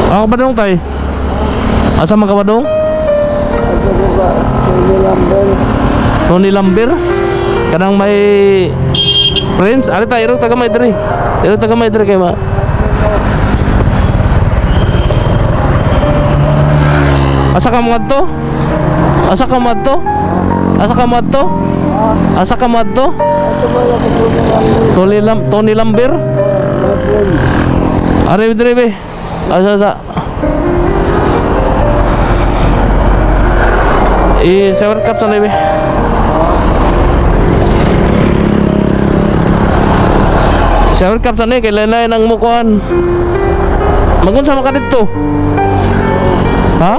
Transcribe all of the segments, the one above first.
Ako ba dong tay? Asa man ka ba dong? Tony Lambir. Kadang may friends, ari ta iro taga may diri. Iro taga may diri kay ma. Asa ka madto? Asa ka madto? Asa ka madto? Asa ka madto? Tony Lambir. Ari diri be. Asa. Shower cup sana be. Shower cup sana kay lain ang mukuan. Magun sama ka dito. Ha?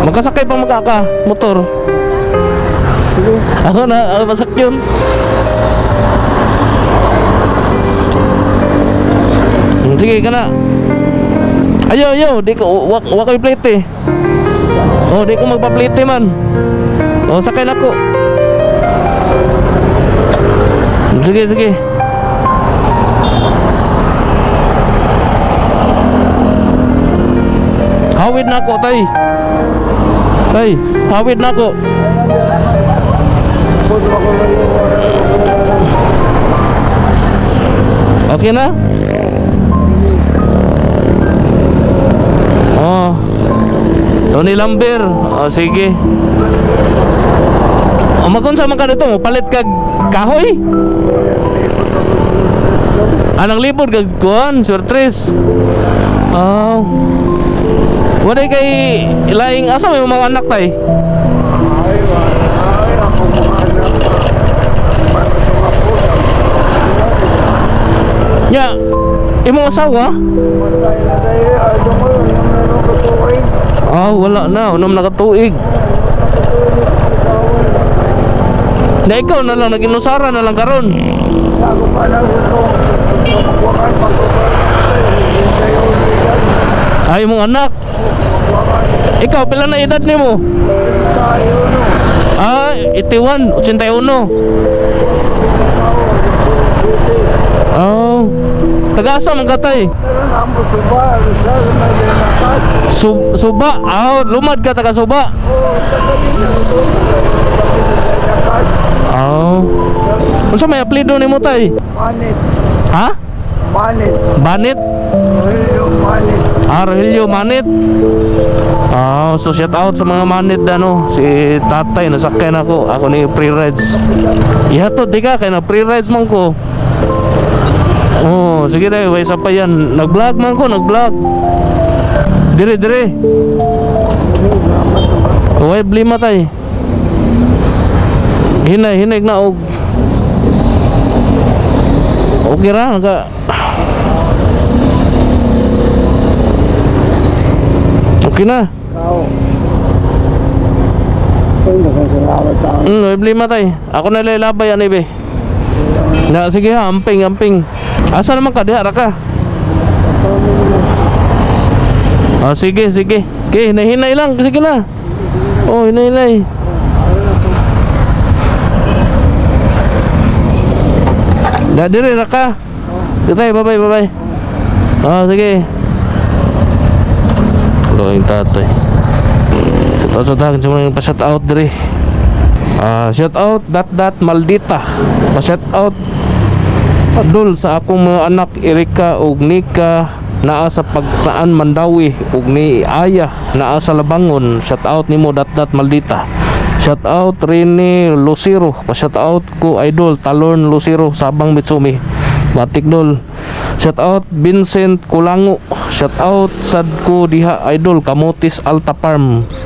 Magkasakay pa magkaka motor. Ako na masak yun. Sige ka na. Ayo, di ko wak plate. Oh, di ko magpa-plate man. Oh, sakay na ko. Sige. Hawid na ako, tay. Hawid na ako. Okay na? Oh, Tony Lambir. Oh, sige. O magunsa man ka dito, palit kag kahoy. Anang libod kag kuan, surprise. Oh. Wala kay ilaing asa may mga anak tay. Ya, imong asawa? Wala na, unam nakatuig. Na ikaw na lang nag-inusara na lang karon. Ay mong anak. Ikaw pila na edad nimo? 81, 81. Taga-asa man ka tay? Suba. Lumad ka taga Suba. Unsa may apelyido nimo tay? Banit. Ha? Banit. Rogelio Manit. So shout out sa mga manit si tatay nasakyan ako ni free rides. Ihatod di ka kay na free rides man ko. Oh, sige tayo, way sa pa yan. Nag-vlog man ko, nag-vlog. Dire. Way blima tayo. Hinay na og. Okay ra, okay na. Way blima tayo. Ako na lalabay yan ibe. Na sige ha, amping. Asa naman ka, diha ka? Sige. Okay, hinay lang, sige na. Oh, hinay. Na dire ra ka. Ditay, bye. Sige. Loing tatay. Shout out sa mga pa-shout out dire. Shout out dat maldita. Pa-shout out adol sa akong mga anak Erika ug Nika naa sa Pagtaan Mandawi ug ni Aya naa sa Labangon. Shout out nimo dat maldita. Shout out Rene Lucero. Pa-shout out ko idol Talon Lucero Sabang Mitsumi Batikdol. Shout out Vincent Kulango. Shout out sad ko diha idol Kamutis Alta Farms.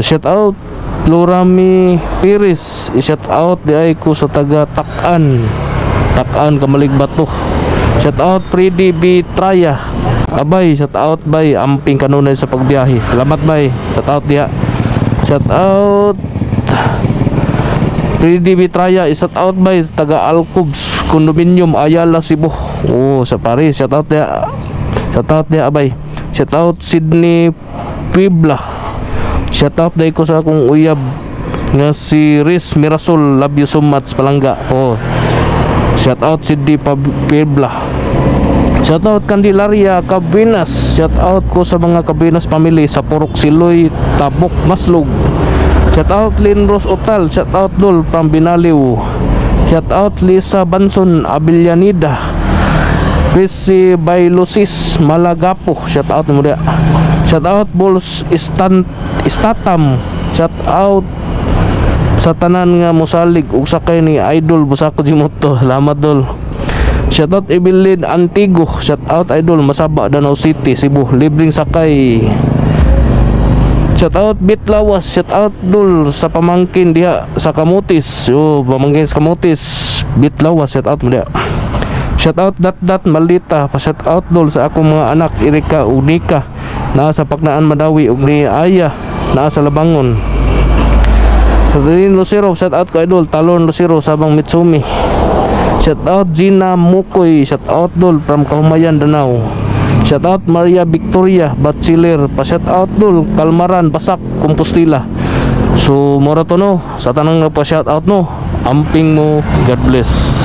Shout out Lorami Piris. I-shout out di ay ko sa taga Takan Kamalig Bato. Shout out Freddy B. Traya. Abay, shout out bay amping kanunay sa pagbiyahe. Salamat bay. Shout out diha. Shout out Freddy B. Traya. Shout out bay taga Alcubs Condominium Ayala Cebu. Sa Paris. Shout out diha abay. Shout out Sydney Puebla. Shout out day ko sa akong uyab nga si Riz Mirasol. Love you so much Palangga. Shout out Cindy Pabla. Shout out Candelaria Cabinas. Shout out ko sa mga Cabinas family sa Purok Siloy, Tabok, Maslog. Shout out Linros Otal. Shout out Dol from Binaliw. Shout out Lisa Banson Abillanida. Pisi Bailusis Malagapo. Shout out mo dia. Shout out Bulls Istatam. Shout out sa tanan nga mosalig ug sakay ni Idol Busako Jimoto. Salamat Dol. Shout out Evelyn Antigo. Shout out Idol Masaba, Danau City, Cebu. Libreng sakay. Shout out Bitlawas. Shout out Dol sa pamangkin diha sa Kamutis. Pamangkin sa Kamutis. Bitlawas. Shout out mo diha. Shout out Dat Maldita. Pa shout out Dol sa akong mga anak Erika ug Nika naa sa Paknaan Madawi ug ni Aya naa sa Labangon. Rodrin Lucero. Shout out ko Idol Talon Lucero Sabang Mitsumi. Shout out Gina Mukoy. Shout out Dol from Kahumayan, Danau. Shout out Maria Victoria Bachelor. Pa shout out Dol Kalmaran Basak Compostela. So mora to no sa tanang pa shout out no. Amping mo. God bless.